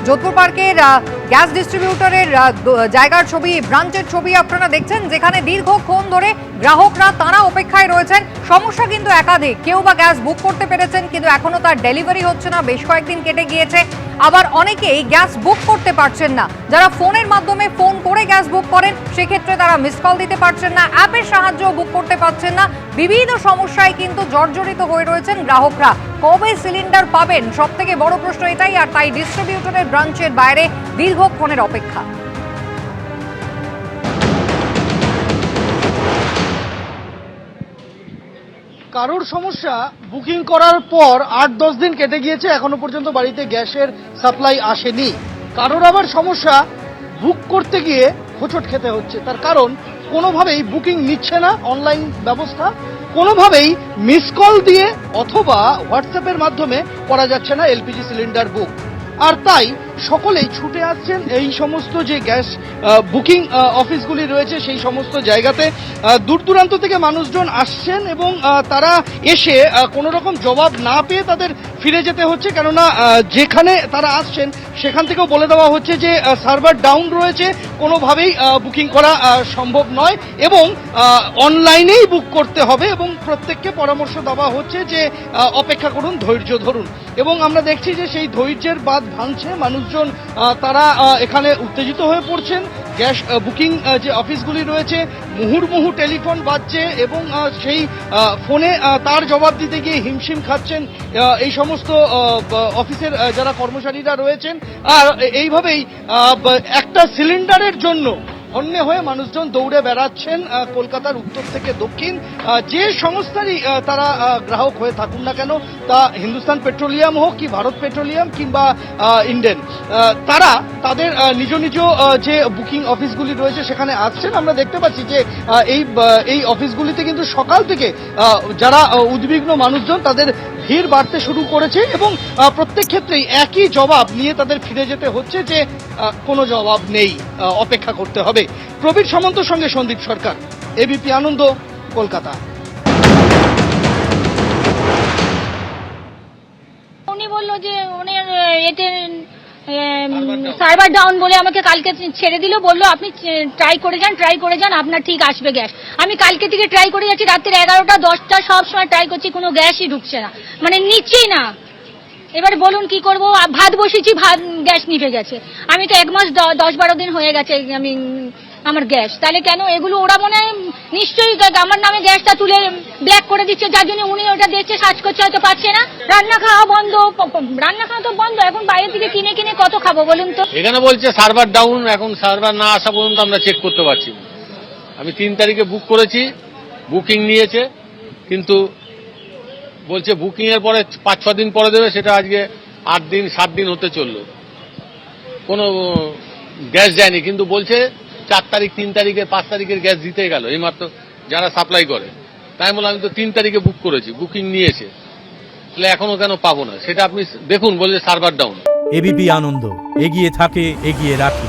যোধপুর পার্কের গ্যাস ডিস্ট্রিবিউটরের জায়গার ছবি, ব্রাঞ্চের ছবি আপনারা দেখছেন, যেখানে দীর্ঘক্ষণ ধরে গ্রাহকরা তারা অপেক্ষায় রয়েছেন। সমস্যা কিন্তু একাধিক, কেউ বা গ্যাস বুক করতে পেরেছেন কিন্তু এখনো তার ডেলিভারি হচ্ছে না, বেশ কয়েকদিন কেটে গিয়েছে। আবার অনেকেই গ্যাস বুক করতে পারছেন না, যারা ফোনের মাধ্যমে ফোন করে গ্যাস বুক করেন সেক্ষেত্রে তারা মিস কল দিতে পারছেন না, অ্যাপের সাহায্যও বুক করতে পারছেন না। বিভিন্ন সমস্যায় কিন্তু জর্জরিত হয়ে রয়েছেন গ্রাহকরা। কবে সিলিন্ডার পাবেন, সব থেকে বড় প্রশ্ন এটাই, আর তাই ডিস্ট্রিবিউটরের ব্রাঞ্চের বাইরে দীর্ঘক্ষণের অপেক্ষা। কারোর সমস্যা বুকিং করার পর ৮-১০ দিন কেটে গিয়েছে, এখনো পর্যন্ত বাড়িতে গ্যাসের সাপ্লাই আসেনি। কারোর আবার সমস্যা বুক করতে গিয়ে হোঁচট খেতে হচ্ছে, তার কারণ কোনোভাবেই বুকিং নিচ্ছে না অনলাইন ব্যবস্থা, কোনোভাবেই মিস কল দিয়ে অথবা হোয়াটসঅ্যাপের মাধ্যমে করা যাচ্ছে না এলপিজি সিলিন্ডার বুক। আর তাই সকলেই ছুটে আসছেন এই সমস্ত যে গ্যাস বুকিং অফিসগুলি রয়েছে সেই সমস্ত জায়গাতে। দূর দূরান্ত থেকে মানুষজন আসছেন এবং তারা এসে কোনো রকম জবাব না পেয়ে তাদের ফিরে যেতে হচ্ছে, কেননা যেখানে তারা আসছেন সেখান থেকেও বলে দেওয়া হচ্ছে যে সার্ভার ডাউন রয়েছে, কোনোভাবেই বুকিং করা সম্ভব নয় এবং অনলাইনেই বুক করতে হবে, এবং প্রত্যেককে পরামর্শ দেওয়া হচ্ছে যে অপেক্ষা করুন, ধৈর্য ধরুন। এবং আমরা দেখছি যে সেই ধৈর্যের বাঁধ ভাঙছে, মানুষজন তারা এখানে উত্তেজিত হয়ে পড়ছেন। গ্যাস বুকিং যে অফিসগুলি রয়েছে মুহুর্মুহু টেলিফোন বাজছে এবং সেই ফোনে তার জবাব দিতে গিয়ে হিমশিম খাচ্ছেন এই সমস্ত অফিসের যারা কর্মচারীরা রয়েছেন। আর এইভাবেই একটা সিলিন্ডারের জন্য হন্যে হয়ে মানুষজন দৌড়ে বেড়াচ্ছেন কলকাতার উত্তর থেকে দক্ষিণ, যে সংস্থারই তারা গ্রাহক হয়ে থাকুন না কেন, তা হিন্দুস্তান পেট্রোলিয়াম হোক কি ভারত পেট্রোলিয়াম কিংবা ইন্ডেন, তারা তাদের নিজ নিজ যে বুকিং অফিসগুলি রয়েছে সেখানে আসছেন। আমরা দেখতে পাচ্ছি যে এই অফিসগুলিতে কিন্তু সকাল থেকে যারা উদ্বিগ্ন মানুষজন তাদের ভিড় বাড়তে শুরু করেছে এবং প্রত্যেক ক্ষেত্রেই একই জবাব নিয়ে তাদের ফিরে যেতে হচ্ছে যে কোনো জবাব নেই, অপেক্ষা করতে হবে। প্রবীর সামন্তর সঙ্গে সন্দীপ সরকার, এবিপি আনন্দ, কলকাতা। উনি বললো যে উনি এতে সার্ভার ডাউন বলে আমাকে কালকে ছেড়ে দিল, বললো আপনি ট্রাই করে যান আপনার ঠিক আসবে গ্যাস। আমি কালকে থেকে ট্রাই করে যাচ্ছি, রাত্রে 11টা 10টা সব সময় ট্রাই করছি, কোনো গ্যাসই ঢুকছে না, মানে নিচ্ছেই না। এবারে বলুন কি করব, ভাত বসেছি, ভাত গ্যাস নিভে গেছে। আমি তো 1 মাস 10-12 দিন হয়ে গেছে আমি আমার গ্যাস, তাহলে কেন এগুলো ওরা মনে হয় নিশ্চয়ই আমার নামে গ্যাসটা তুলে ব্ল্যাক করে দিচ্ছে, যার জন্য উনি ওটা দেখছে, সার্চ করছে, হয়তো পাচ্ছে না। রান্না খাওয়া তো বন্ধ, এখন বাইরে থেকে কিনে কিনে কত খাবো বলুন তো। এখানে বলছে সার্ভার ডাউন, এখন সার্ভার না আসা পর্যন্ত আমরা চেক করতে পারছি না। আমি 3 তারিখে বুক করেছি, বুকিং নিয়েছে, কিন্তু বলছে বুকিং এর পরে 5-6 দিন পরে দেবে, সেটা আজকে 8 দিন 7 দিন হতে চললো, কোনো গ্যাস দেয়নি। কিন্তু বলছে 4 তারিখ 3 তারিখের 5 তারিখের গ্যাস দিতে গেল এইমাত্র যারা সাপ্লাই করে। তাই বলে আমি তো 3 তারিখে বুক করেছি, বুকিং নিয়েছে, তাহলে এখনো কেন পাবো না সেটা আপনি দেখুন। বলছে সার্ভার ডাউন। এবিপি আনন্দ, এগিয়ে থাকে, এগিয়ে রাখে।